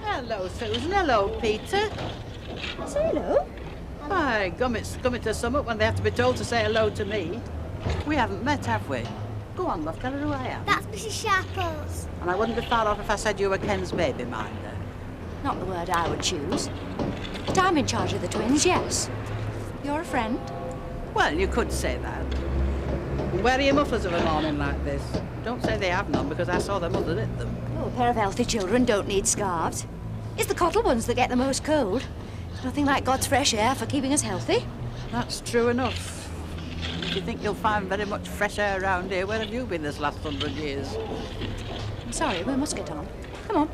Hello, Susan. Hello, Peter. Say hello. Why, Gummit's coming to sum up when they have to be told to say hello to me. We haven't met, have we? Go on, love, tell her who I am. That's Mrs. Sharples. And I wouldn't be far off if I said you were Ken's baby minder. Not the word I would choose. But I'm in charge of the twins, yes. You're a friend? Well, you could say that. Where are your mufflers of a morning like this? Don't say they have none, because I saw their mother knit them. Oh, a pair of healthy children don't need scarves. It's the cottle ones that get the most cold. There's nothing like God's fresh air for keeping us healthy. That's true enough. If you think you'll find very much fresh air around here, where have you been this last 100 years? I'm sorry, we must get on. Come on.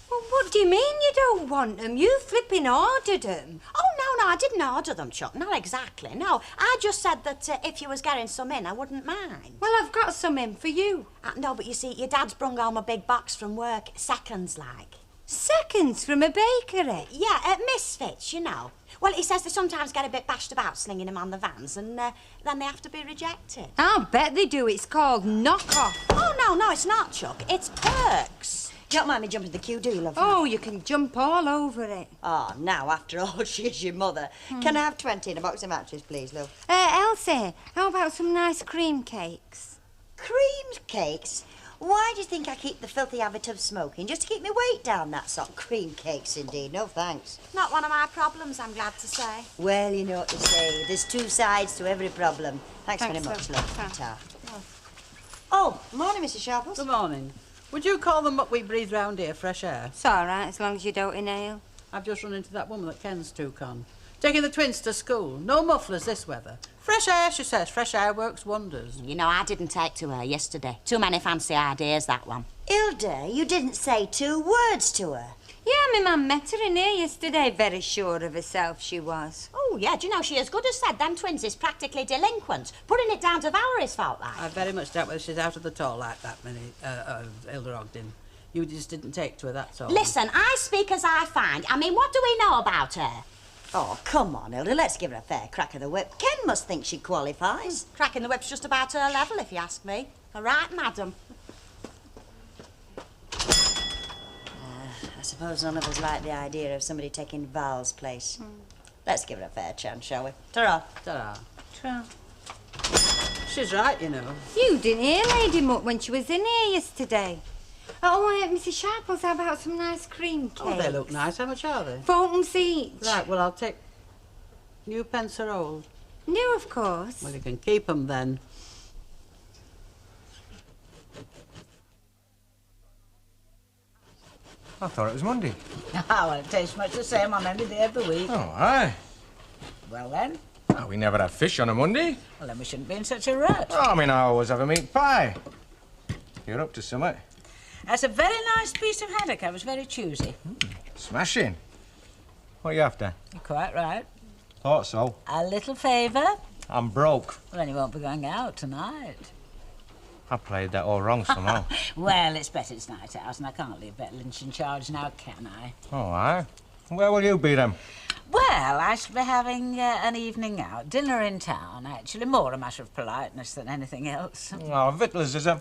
Well, what do you mean you don't want them? You flipping ordered them. Oh, no, I didn't order them, Chuck. Not exactly, no. I just said that if you was getting some in, I wouldn't mind. Well, I've got some in for you. No, but you see, your dad's brung home a big box from work, seconds like. Seconds from a bakery? Yeah, at Misfits, you know. Well, he says they sometimes get a bit bashed about slinging them on the vans, and then they have to be rejected. I'll bet they do. It's called knock-off. Oh, no, it's not, Chuck. It's Perks. You don't mind me jumping the queue, do you, love? Oh, you can jump all over it. Oh, now, after all, she's your mother. Can I have 20 in a box of matches, please, love? Elsie, how about some nice cream cakes? Cream cakes? Why do you think I keep the filthy habit of smoking? Just to keep my weight down, that's all. Cream cakes, indeed. No thanks. Not one of my problems, I'm glad to say. Well, you know what to say. There's two sides to every problem. Thanks very much, love. Ta. Oh, morning, Mrs. Sharples. Good morning. Would you call them what we breathe round here fresh air? It's all right, as long as you don't inhale. I've just run into that woman that Ken's took on. Taking the twins to school. No mufflers this weather. Fresh air, she says. Fresh air works wonders. You know, I didn't take to her yesterday. Too many fancy ideas, that one. Hilda, you didn't say 2 words to her. Yeah, my mum met her in here yesterday. Very sure of herself she was. Oh, yeah, do you know, she as good as said them twins is practically delinquent. Putting it down to Valerie's fault, like. I very much doubt whether she's out of the toll like that, Hilda Ogden. You just didn't take to her, that's all. Listen, I speak as I find. I mean, what do we know about her? Oh, come on, Hilda, let's give her a fair crack of the whip. Ken must think she qualifies. Cracking the whip's just about her level, if you ask me. All right, madam. I suppose none of us like the idea of somebody taking Val's place. Let's give her a fair chance, shall we? Ta-ra. Ta-ra. Ta-ra. She's right, you know. You didn't hear Lady Mutt when she was in here yesterday. Oh, Mrs. Sharples, how about some nice cream cakes? Oh, they look nice. How much are they? 4pence each. Right, well, I'll take new pence or old. New, of course. Well, you can keep them then. I thought it was Monday. Well, it tastes much the same on any day of the week. Oh, aye. Well, then. Oh, we never have fish on a Monday. Well, then we shouldn't be in such a rut. Oh, I mean, I always have a meat pie. You're up to something. That's a very nice piece of haddock. I was very choosy. Smashing. What are you after? You're quite right. Thought so. A little favour? I'm broke. Well, then you won't be going out tonight. I played that all wrong somehow. Well, it's better it's night out, and I can't leave Betty Lynch in charge now, can I? Oh, aye. Where will you be then? Well, I shall be having an evening out. Dinner in town, actually. More a matter of politeness than anything else. Oh, victuals, is it?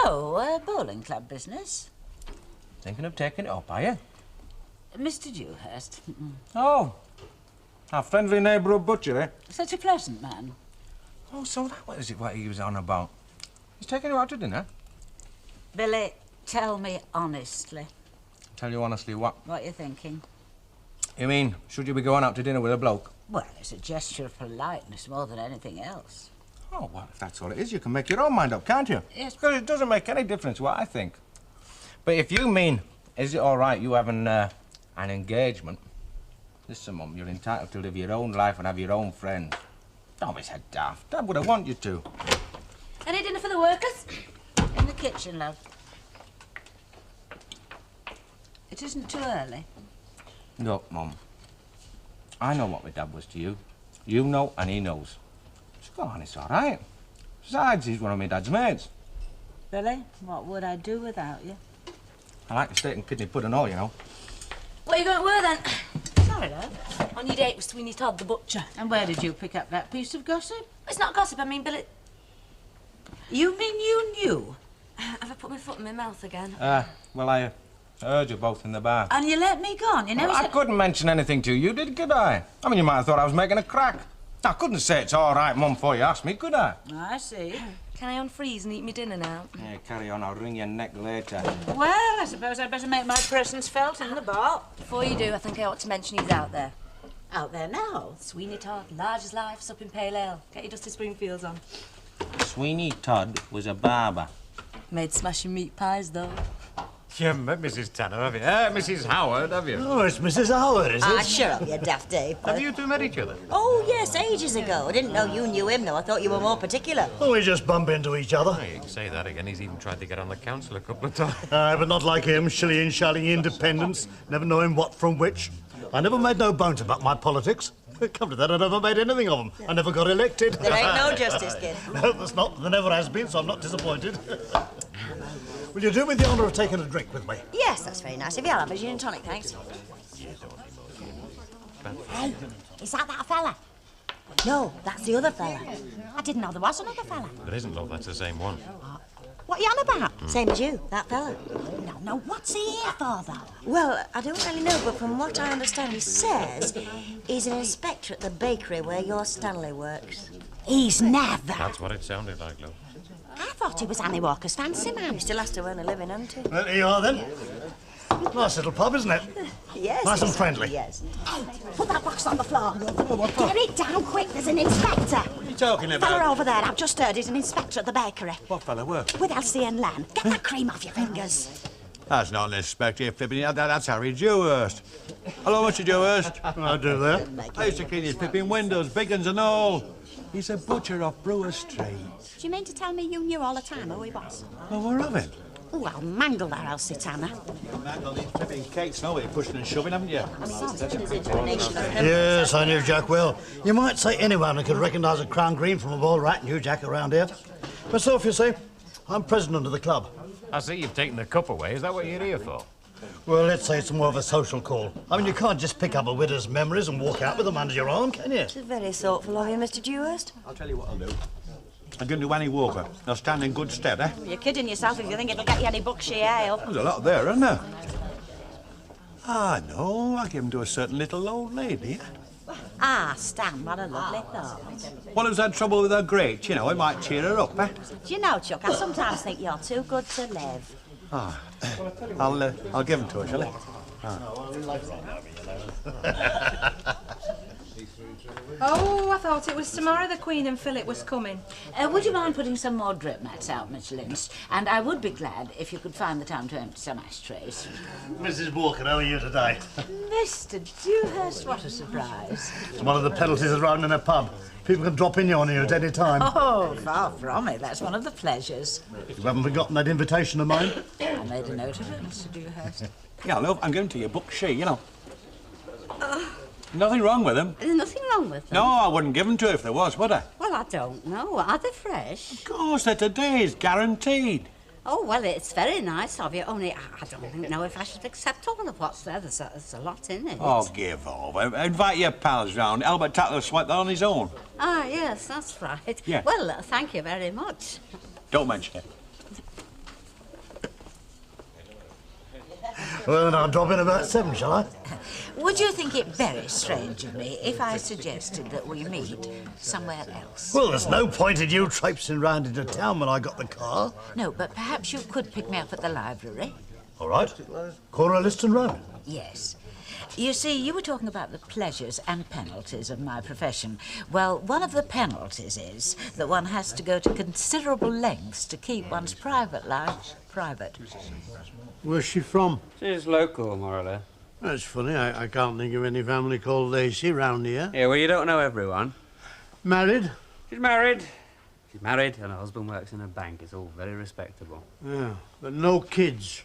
No, bowling club business. Thinking of taking it up, are you? Mr. Dewhurst. Oh. Our friendly neighbourhood butcher, eh? Such a pleasant man. Oh, so that was it what he was on about. He's taking you out to dinner? Billy, tell me honestly. Tell you honestly what? What you're thinking. You mean, should you be going out to dinner with a bloke? Well, it's a gesture of politeness more than anything else. Oh, well, if that's all it is, you can make your own mind up, can't you? Yes. Because it doesn't make any difference what I think. But if you mean, is it all right you having an engagement? Listen, Mum, you're entitled to live your own life and have your own friends. Don't be so daft. Dad would have want you to. Any dinner for the workers? In the kitchen, love. It isn't too early. Look, Mum, I know what my dad was to you. You know, and he knows. So go on, it's all right. Besides, he's one of my dad's mates. Billy, what would I do without you? I like the steak and kidney pudding all, you know. Well, you going to work then? Sorry, love. On your date with Sweeney Todd, the butcher. And where did you pick up that piece of gossip? It's not gossip, I mean, Billy... You mean you knew? Have I put my foot in my mouth again? Well, I heard you both in the bar. And you let me go on. You never Well, I said... couldn't mention anything to you, could I? I mean, you might have thought I was making a crack. I couldn't say it's all right, Mum, before you asked me, could I? I see. Can I unfreeze and eat me dinner now? Yeah, carry on. I'll wring your neck later. Well, I suppose I'd better make my presence felt in the bar. Before you do, I think I ought to mention he's out there. Out there now. Sweeney Todd, large as life, sup in Pale Ale. Get your Dusty Springfields on. Sweeney Todd was a barber. Made smashing meat pies, though. You haven't met Mrs. Tanner, have you? Mrs. Howard, have you? Oh, it's Mrs. Howard, is it? Ah, shut up, you daft Dave. Have you two met each other? Oh, yes, ages ago. I didn't know you knew him, though. I thought you were more particular. Oh, we just bump into each other. Oh, you can say that again. He's even tried to get on the council a couple of times. But not like him, shilly-in-shally independence, never knowing what from which. I never made no bones about my politics. Come to that, I never made anything of them. I never got elected. There ain't no justice, kid. No, there's not. There never has been, so I'm not disappointed. Will you do me the honour of taking a drink with me? Yes, that's very nice of you. I'll have a gin and tonic, thanks. Hey, is that fella? No, that's the other fella. I didn't know there was another fella. There isn't, love. That's the same one. What are you on about? Same as you, that fella. No, what's he here for, though? Well, I don't really know, but from what I understand, he says he's an inspector at the bakery where your Stanley works. He's never. That's what it sounded like, love. I thought he was Annie Walker's fancy man. He still has to earn a living, hasn't he? Well, here you are, then. Nice little pub, isn't it? Yes. Nice and yes, friendly. Yes. Hey, put that box on the floor. Get it down quick, there's an inspector. What are you talking Fella over there, I've just heard, he's an inspector at the bakery. What fella work? With Elsie and Len. Get that cream off your fingers. That's not an inspector, you're flipping it. That's Harry Dewhurst. Hello, Mr. Dewhurst. I do there. I used to clean his flipping windows, big uns and all. He's a butcher off Brewer Street. Do you mean to tell me you knew all the time who he was? Oh, we're of it. Oh, I'll mangle that Elsie Tanner. Mangle these flipping cakes, no, you're pushing and shoving, haven't you? Yes, I knew Jack well. You might say anyone who could recognise a crown green from a ball rat knew Jack around here. Myself, you see, I'm president of the club. I see you've taken the cup away. Is that what you're here for? Well, let's say it's more of a social call. I mean, you can't just pick up a widow's memories and walk out with them under your arm, can you? It's very thoughtful of you, Mr. Dewhurst. I'll tell you what I'll do. I'm going to Annie Walker. I'll stand in good stead, eh? You're kidding yourself if you think it'll get you any Buckshire ale. There's a lot there, isn't there? Ah, no, I'll give them to a certain little old lady. Ah, Stan, what a lovely thought. One who's had trouble with her grate, you know, it might cheer her up, eh? Do you know, Chuck, I sometimes think you're too good to live. Ah, I'll give them to her, shall I? Oh, I thought it was tomorrow the Queen and Philip was coming. Would you mind putting some more drip mats out, Miss Lynch? And I would be glad if you could find the time to empty some ashtrays. Mrs. Walker, how are you today? Mr. Dewhurst, what a surprise. It's one of the penalties of running a pub. People can drop in on you at any time. Oh, far from it. That's one of the pleasures. You haven't forgotten that invitation of mine? I made a note of it, Mr. Dewhurst. Yeah, love, I'm going to your book she, you know. Nothing wrong with them. There's nothing wrong with them. No, I wouldn't give them to her if there was, would I? Well, I don't know. Are they fresh? Of course, they're today's, guaranteed. Oh, well, it's very nice of you, only I don't know if I should accept all of what's there. There's a lot in it. Oh, give over. Invite your pals round. Albert Tatler swiped that on his own. Ah, yes, that's right. Yeah. Well, thank you very much. Don't mention it. Well, then I'll drop in about 7, shall I? Would you think it very strange of me if I suggested that we meet somewhere else? Well, there's no point in you traipsing round into town when I got the car. No, but perhaps you could pick me up at the library. All right. Corner Liston Road. Yes. You see, you were talking about the pleasures and penalties of my profession. Well, one of the penalties is that one has to go to considerable lengths to keep one's private life private. Where's she from? She's local, more or less. That's funny. I can't think of any family called Lacey round here. Yeah, well, you don't know everyone. Married? She's married. She's married and her husband works in a bank. It's all very respectable. Yeah, but no kids.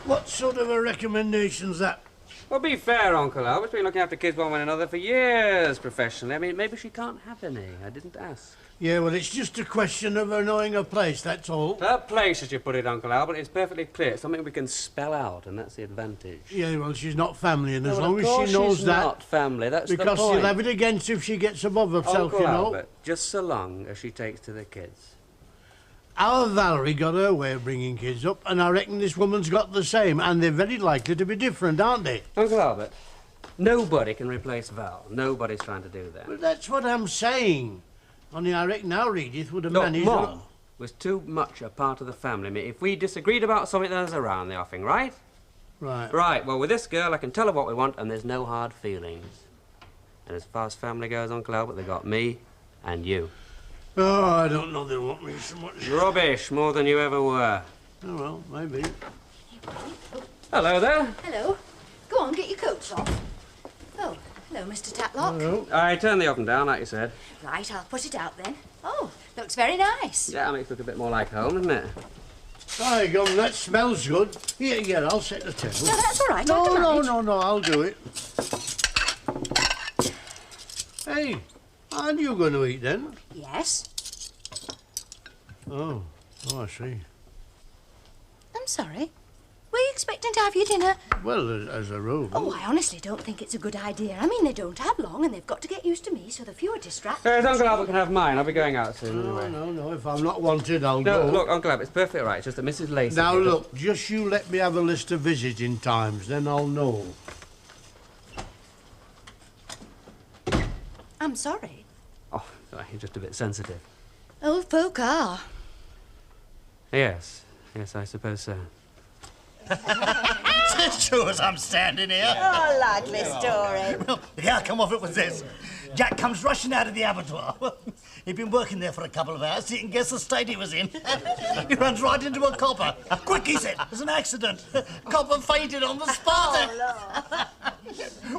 What sort of a recommendation's that? Well, be fair, Uncle Albert's been looking after kids one way or another for years professionally. I mean, maybe she can't have any. I didn't ask. Yeah, well, it's just a question of her knowing her place, that's all. Her place, as you put it, Uncle Albert, is perfectly clear. It's something we can spell out, and that's the advantage. Yeah, well, she's not family, and as Well, long of as course she knows she's that... not family, that's the because point. she'll have it against if she gets above herself, Uncle you know. Albert, just so long as she takes to the kids. Our Valerie got her way of bringing kids up, and I reckon this woman's got the same, and they're very likely to be different, aren't they? Uncle Albert, nobody can replace Val. Nobody's trying to do that. Well, that's what I'm saying. Only I reckon our Edith would have Look, managed... Mum was too much a part of the family. I mean, if we disagreed about something, there's a row in the offing, right? Right. Right, well, with this girl, I can tell her what we want, and there's no hard feelings. And as far as family goes, Uncle Albert, they got me and you. Oh, I don't know they want me so much. Rubbish, more than you ever were. Oh, well, maybe. Hello there. Hello. Go on, get your coats off. Oh, hello, Mr. Tatlock. Hello. I turned the oven down, like you said. Right, I'll put it out then. Oh, looks very nice. Yeah, it makes it look a bit more like home, doesn't it? Hi, Gum, that smells good. Here, I'll set the table. No, that's all right. No, I can manage. no, I'll do it. Hey, aren't you going to eat then? Yes. Oh, I see. I'm sorry. Were you expecting to have your dinner? Well, as a rule. Oh, I honestly don't think it's a good idea. I mean, they don't have long, and they've got to get used to me, so the fewer distractions... Uncle Albert can have mine. I'll be going out soon anyway. No, if I'm not wanted, I'll No, go. look, Uncle Albert, it's perfectly right. It's just that Mrs. Lacey... Now, look, just you let me have a list of visiting times, then I'll know. I'm sorry. Oh, sorry, you're just a bit sensitive. Old folk are. Yes, I suppose so. Sure as I'm standing here. Oh, likely story. Well, the outcome of it was this. Jack comes rushing out of the abattoir. He'd been working there for a couple of hours. You can guess the state he was in. He runs right into a copper. Quick, he said, there's an accident. Copper fainted on the spot.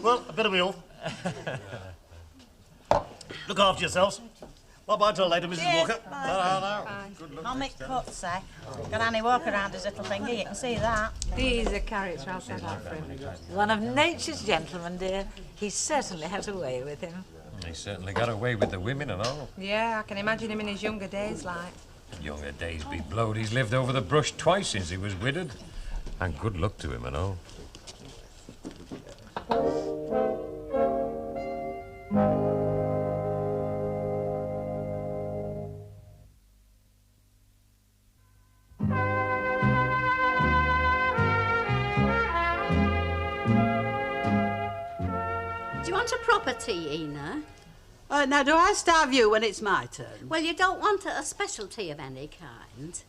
Well, I better be off. Look after yourselves. Bye-bye till later, Mrs. Walker. Comic cuts, eh? Got Annie Walker around his little finger, you can see that. He's a character, I'll say that for him. One of nature's gentlemen, dear. He certainly has a way with him. He certainly got away with the women and all. Yeah, I can imagine him in his younger days, like. Younger days be blowed. He's lived over the brush twice since he was widowed. And good luck to him and all. Do you want a proper tea, Ina? Now, do I starve you when it's my turn? Well, you don't want a specialty of any kind.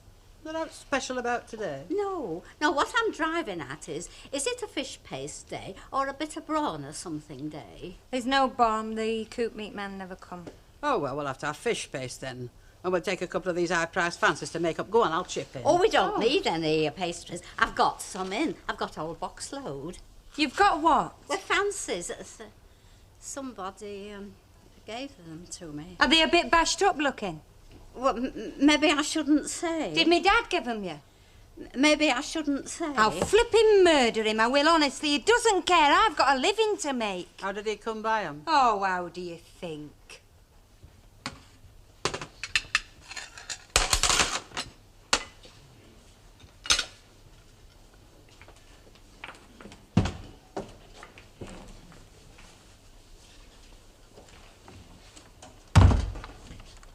What else special about today? No, what I'm driving at is it a fish paste day or a bit of brawn or something day? There's no bomb. The coop meat man never come. Oh, well, we'll have to have fish paste then. And we'll take a couple of these high-priced fancies to make up. Go on, I'll chip in. Oh, we don't need any pastries. I've got some in. I've got a whole box load. You've got what? They're fancies. Somebody gave them to me. Are they a bit bashed up looking? Well, maybe I shouldn't say. Did me dad give them you? Maybe I shouldn't say. I'll flipping murder him, I will, honestly. He doesn't care. I've got a living to make. How did he come by 'em? Oh, how do you think?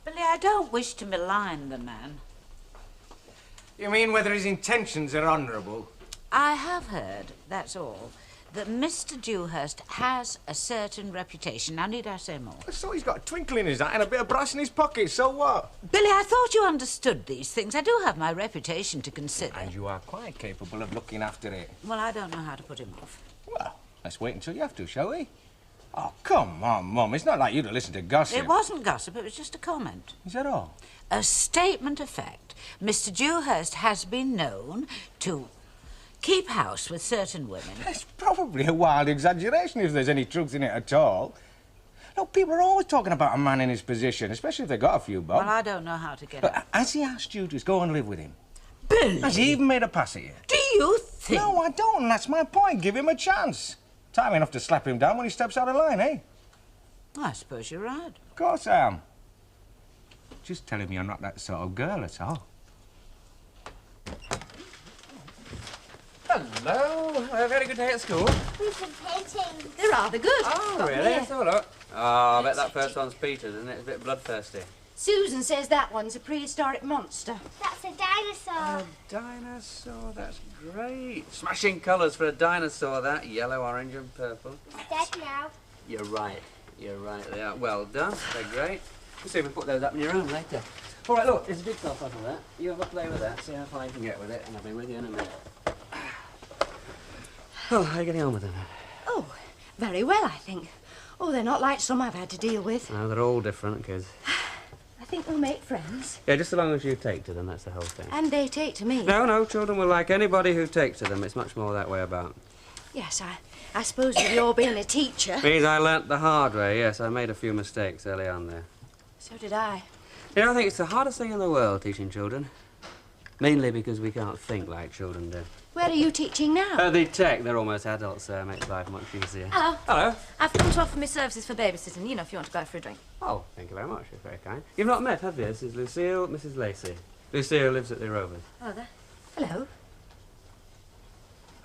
Billy, I don't wish to malign the man. You mean whether his intentions are honourable? I have heard, that's all, that Mr. Dewhurst has a certain reputation. Now, need I say more? So he's got a twinkle in his eye and a bit of brass in his pocket, so what? Billy, I thought you understood these things. I do have my reputation to consider. And you are quite capable of looking after it. Well, I don't know how to put him off. Well, let's wait until you have to, shall we? Oh, come on, Mum. It's not like you to listen to gossip. It wasn't gossip, it was just a comment. Is that all? A statement of fact. Mr. Dewhurst has been known to keep house with certain women. That's probably a wild exaggeration if there's any truth in it at all. Look, people are always talking about a man in his position, especially if they've got a few bob. Well, I don't know how to get But it. has he asked you to go and live with him? Billy! Has he even made a pass at you? Do you think... No, I don't, and that's my point. Give him a chance. Time enough to slap him down when he steps out of line, eh? I suppose you're right. Of course I am. just telling me you're not that sort of girl at all. Hello. A very good day at school. We've been painting. They're rather good. Oh, Got really? here. Let's have a look. Oh, I bet that first one's Peter's, isn't it? It's a bit bloodthirsty. Susan says that one's a prehistoric monster. That's a dinosaur. A dinosaur, that's great. Smashing colours for a dinosaur, that. Yellow, orange and purple. It's dead now. You're right. You're right, they are. Well done. They're great. We'll see if we put those up in your room later. All right, look, there's a big golf bottle there. You have a play with that, see how far you can get with it, and I'll be with you in a minute. Oh, how are you getting on with them? Oh, very well, I think. Oh, they're not like some I've had to deal with. No, they're all different, kids. I think we'll make friends. Yeah, just so long as you take to them, that's the whole thing. And they take to me. No, children will like anybody who takes to them. It's much more that way about. Yes, I suppose with your being a teacher. Means I learnt the hard way, yes. I made a few mistakes early on there. So did I. You know, I think it's the hardest thing in the world, teaching children. Mainly because we can't think like children do. Where are you teaching now? The tech, they're almost adults, so it makes life much easier. Hello. Hello. I've come to offer my services for babysitting, you know, if you want to go out for a drink. Oh, thank you very much. You're very kind. You've not met, have you? This is Lucille, Mrs. Lacey. Lucille lives at the Rovers. Oh, there. Hello.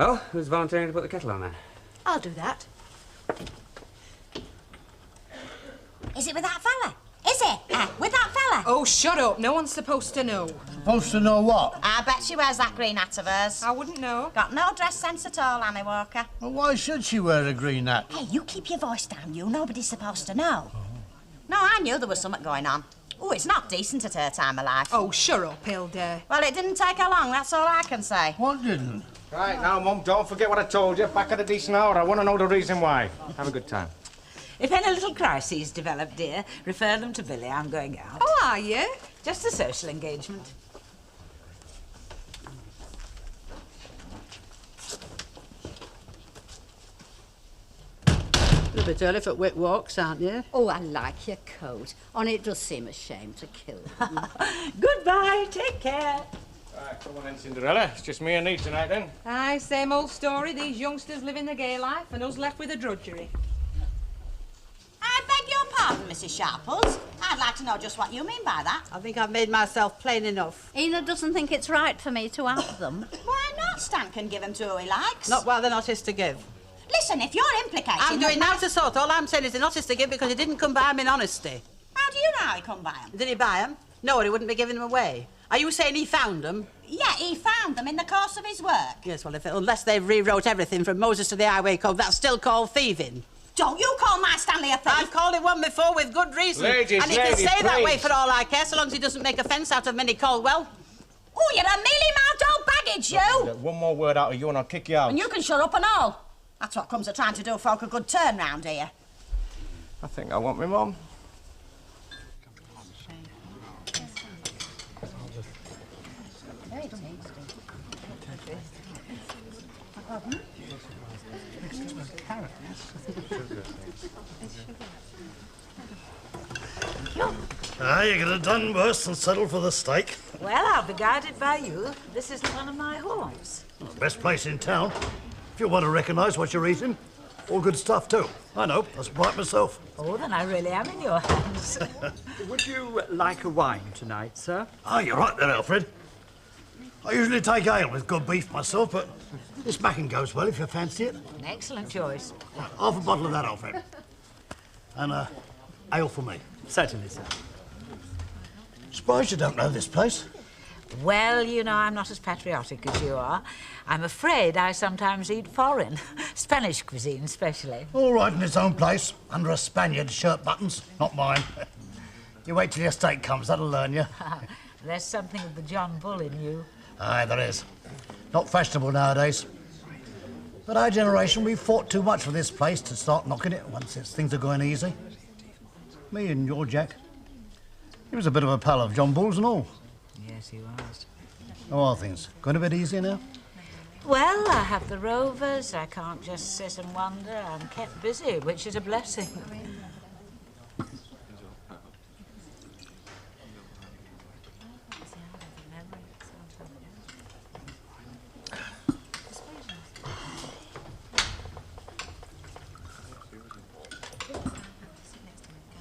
Oh, who's volunteering to put the kettle on then? I'll do that. Is it with that fella? Is it? With that fella? Oh, shut up. No one's supposed to know. Supposed to know what? I bet she wears that green hat of hers. I wouldn't know. Got no dress sense at all, Annie Walker. Well, why should she wear a green hat? Hey, you keep your voice down, you. Nobody's supposed to know. No, I knew there was something going on. Oh, it's not decent at her time of life. Oh, shut up, Hilda. Well, it didn't take her long, that's all I can say. What didn't? Right, now, Mum, don't forget what I told you. Back at a decent hour. I want to know the reason why. Have a good time. If any little crises develop, dear, refer them to Billy. I'm going out. Oh, are you? Just a social engagement. You're a bit early for Wick walks, aren't you? Oh, I like your coat. On it does seem a shame to kill them. Goodbye, take care. Right, come on then, Cinderella. It's just me and Neve tonight, then. Aye, same old story. These youngsters living the gay life and us left with a drudgery. I beg your pardon, Mrs. Sharples. I'd like to know just what you mean by that. I think I've made myself plain enough. Ena doesn't think it's right for me to have them. Why not? Stan can give them to who he likes. Not while they're not his to give. Listen, if you're implicating... I'm doing now to sort. All I'm saying is they're not his to give because he didn't come by 'em in honesty. How do you know how he come by them? Did he buy 'em? No, or he wouldn't be giving them away. Are you saying he found 'em? Yeah, he found them in the course of his work. Yes, well, unless they've rewrote everything from Moses to the Highway Code, that's still called thieving. Don't you call my Stanley a thief? I've called it one before with good reason. Ladies, and he can ladies, stay that way please. for all I care, so long as he doesn't make a fence out of Minnie Caldwell. Oh, you're a mealy-mouthed old baggage, you! Get one more word out of you and I'll kick you out. And you can shut up and all. That's what comes of trying to do folk a good turn round here. I think I want my mum. You could have done worse than settle for the steak. Well, I'll be guided by you. This isn't one of my haunts. Best place in town. If you want to recognise what you're eating. All good stuff, too. I know, I supply it myself. Oh, then I really am in your hands. Would you like a wine tonight, sir? Ah, you're right there, Alfred. I usually take ale with good beef myself, but this Mackin goes well if you fancy it. An excellent choice. Half a bottle of that, Alfred. And ale for me. Certainly, sir. Surprised you don't know this place. Well, you know, I'm not as patriotic as you are. I'm afraid I sometimes eat foreign. Spanish cuisine, especially. All right in its own place, under a Spaniard's shirt buttons. Not mine. You wait till your steak comes, that'll learn you. There's something of the John Bull in you. Aye, there is. Not fashionable nowadays. But our generation, we fought too much for this place to start knocking it once things are going easy. Me and your Jack. He was a bit of a pal of John Bull's and all. Yes, he was. How are things? Going a bit easier now? Well, I have the Rovers. I can't just sit and wonder. I'm kept busy, which is a blessing.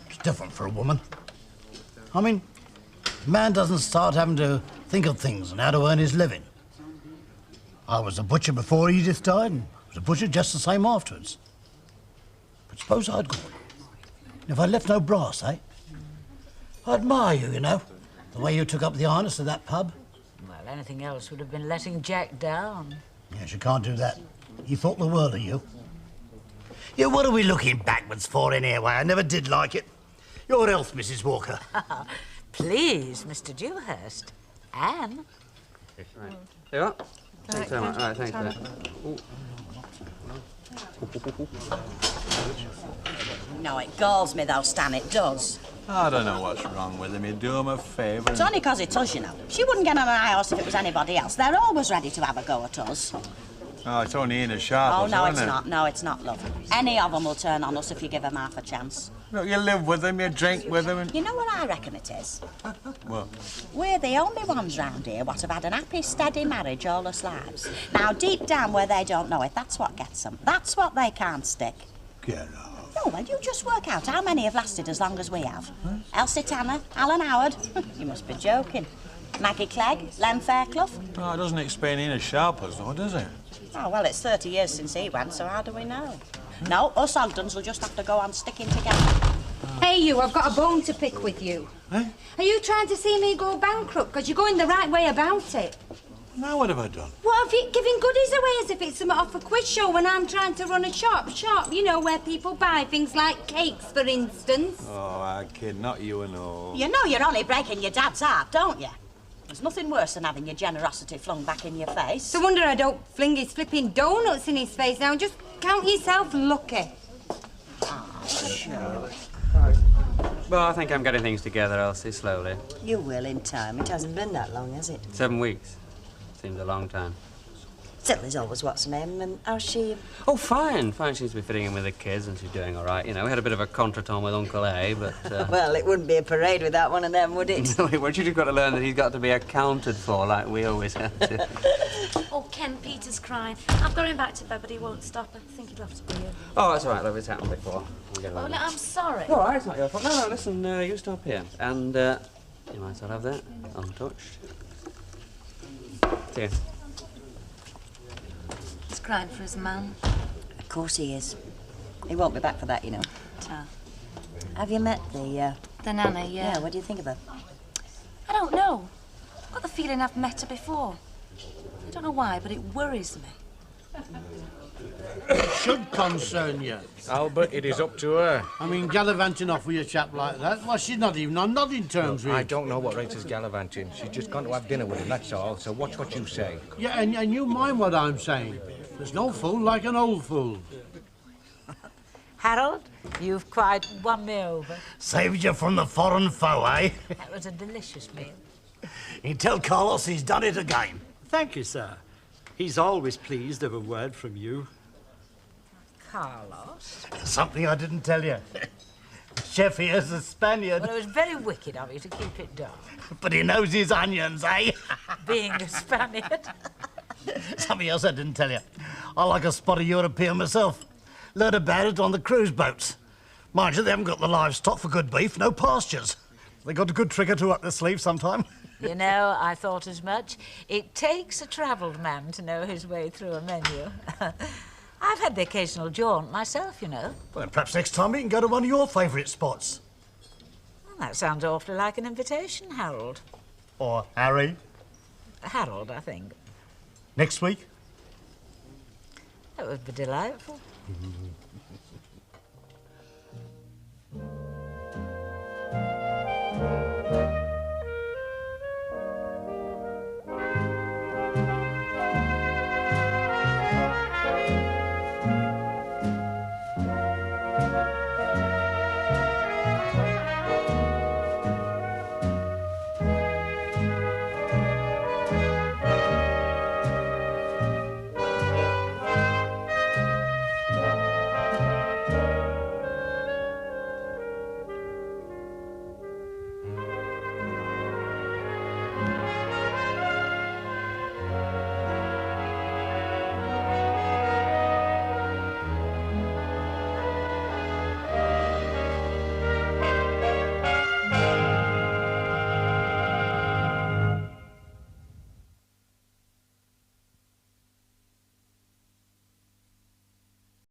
It's different for a woman. I mean, man doesn't start having to think of things and how to earn his living. I was a butcher before Edith died, and was a butcher just the same afterwards. But suppose I'd gone. If I'd left no brass, eh? I admire you, you know, the way you took up the harness of that pub. Well, anything else would have been letting Jack down. Yes, you can't do that. He thought the world of you. Yeah, what are we looking backwards for anyway? I never did like it. Your health, Mrs. Walker. Please, Mr. Dewhurst. Anne. Right. There you are. Thanks so much. Right, thanks for that. No, it galls me though, Stan, it does. I don't know what's wrong with him. He'd do him a favour. It's only 'cause it's us, you know. She wouldn't get on an high horse if it was anybody else. They're always ready to have a go at us. Oh, it's only in a sharp. Oh, no, it's isn't it? not. No, it's not, love. Any of them will turn on us if you give them half a chance. Look, you live with them, you drink with them, and... You know what I reckon it is? What? We're the only ones round here what have had an happy, steady marriage all us lives. Now, deep down where they don't know it, that's what gets them. That's what they can't stick. Get off. No, well, you just work out how many have lasted as long as we have. Elsie Tanner, Alan Howard. You must be joking. Maggie Clegg, Len Fairclough. Oh, it doesn't explain in as sharp as though, does it? Oh, well, it's 30 years since he went, so how do we know? No, us Ogdens will just have to go on sticking together. Hey, you, I've got a bone to pick with you. Eh? Are you trying to see me go bankrupt? Because you're going the right way about it. Now what have I done? What, have you giving goodies away as if it's something off a quiz show when I'm trying to run a shop, you know, where people buy things like cakes, for instance? Oh, I kid, not you and all. You know you're only breaking your dad's heart, don't you? There's nothing worse than having your generosity flung back in your face. It's a wonder I don't fling his flipping donuts in his face now. Just count yourself lucky. Oh, sure. Well, I think I'm getting things together, Elsie, slowly. You will in time. It hasn't been that long, has it? 7 weeks. Seems a long time. Still, always what's her name, and how's she? Oh, fine. Fine. Seems to be fitting in with the kids and she's doing all right. You know, we had a bit of a contretemps with Uncle A, but... Well, it wouldn't be a parade without one of them, would it? No, weren't you just got to learn that he's got to be accounted for like we always have to. Oh, Ken, Peter's crying. I've got him back to bed, but he won't stop. I think he'd love to be here. Oh, that's all right, love. It's happened before. We'll get Oh, along. no, I'm sorry. All right, it's not your fault. No, listen, you stop here. And you might as well have that untouched. See you. He's crying for his mum. Of course he is. He won't be back for that, you know. Have you met the Nana, yeah. Yeah, what do you think of her? I don't know. I've got the feeling I've met her before. I don't know why, but it worries me. It should concern you. Albert, it is up to her. I mean, gallivanting off with a chap like that. Well, she's not even on nodding terms with I him. don't know what rates is gallivanting. She's just gone to have dinner with him, that's all. So watch what you say. Yeah, and you mind what I'm saying. There's no fool like an old fool. Harold, you've quite won me over. Saved you from the foreign foe, eh? That was a delicious meal. You tell Carlos he's done it again. Thank you, sir. He's always pleased of a word from you. Carlos? Something I didn't tell you. Chef here's a Spaniard. Well, it was very wicked of you to keep it dark. But he knows his onions, eh? Being a Spaniard. Something else I didn't tell you. I like a spot of European myself. Learned about it on the cruise boats. Mind you, they haven't got the livestock for good beef, no pastures. They got a good trigger to up their sleeve sometime. You know, I thought as much. It takes a travelled man to know his way through a menu. I've had the occasional jaunt myself, you know. Well, then perhaps next time we can go to one of your favourite spots. Well, that sounds awfully like an invitation, Harold. Or Harry. Harold, I think. Next week. That would be delightful.